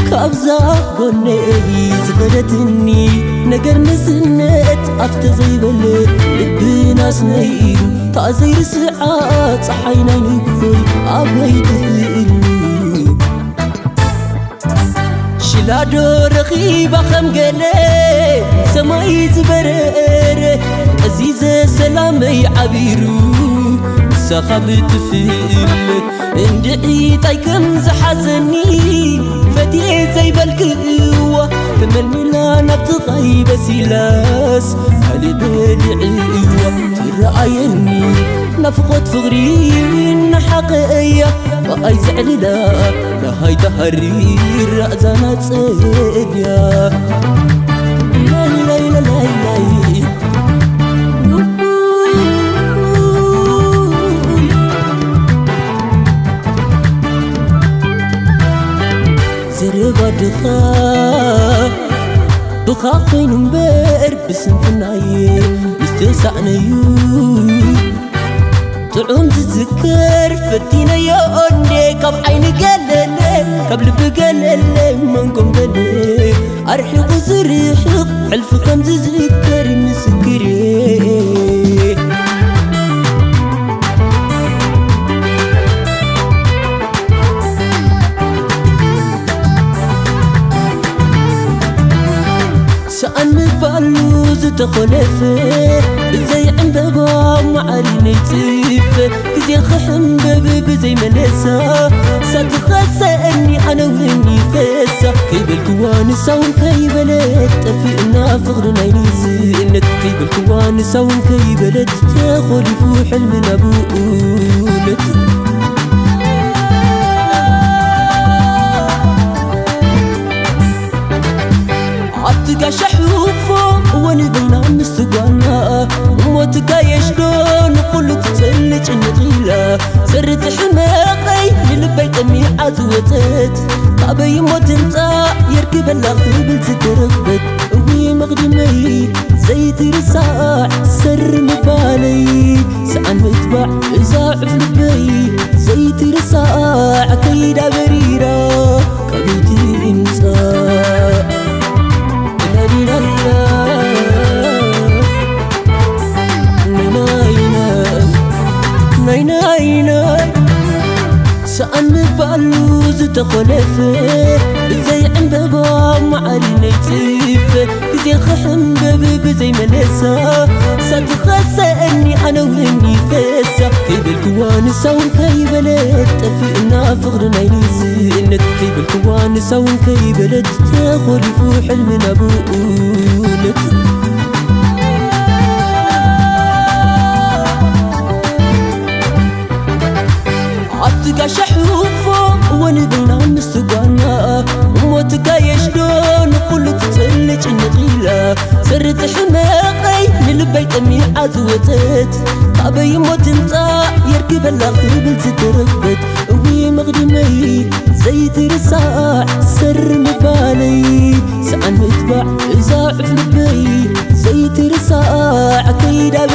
كابزا قولي زغدتني نقر نسنت أفت زي بلد لبنا سنيرو تازير ساعات صحينا نقول أبيت إلي شلادو رخيبة خم قلي سماي زبرر عزيز سلامي عبيرو سخبت فيلم اندعي تايكم زحزني فتي زي بالقوة كمل لا نبتغي بسيلاس هالي بالعيوة ترأيني نفقد فغري من حقية وأي زعل لا هاي تهرير رأزانات سيديا لا لا لا لا لا بخا خين مبير بسم فناي استسعنيو تعوم تذكر فتينا يا أني كب عيني قللي قبل بقللي منكم بلي أرحق وزريحق حلف خمس ذكر مسكري سأن بالو زتخلفه زي عندبا معرني تيفه كزي خحم بزي منسا ستخسأني أنا وهني فسا كيب الكوان ساون كيبلت تفئنا فغرنا ينزينك كيب الكوان ساون كيبلت تاخد فوح من أبوولك عطقا شحوفو ونبينا مستقانا وموتك يشلون قلت تسلج النغيلة سرت حماقي للبيت أمي عزوتت طابي يموت انتا يركب الأخيب الزكربت وهي مغدمي زي ترساع سر مبالي سأن متبع إزاع في لبي زي ترساع كيدا بريرا كبيتي انتا سأن بالو زتخلفه زي عندبا معرني تيفه كزي خحم بزي منسا ستخسأني أنا وهني فسا كيب الكوان ساون كيبلت تفئنا فغرنا ينزينك كيب الكوان ساون كيبلت تاخد فوح من أبوولك عطقا شحوفو ونبينا مستقانا وموتك يشلون قلت تسلج النغيلة سرت حماقي للبيت أمي عزوتت طابي يموت انتا يركب الأخيب الزكربت وهي مغدمي زي ترساع سر مبالي سأن متبع إزاع في لبي زي ترساع كيدا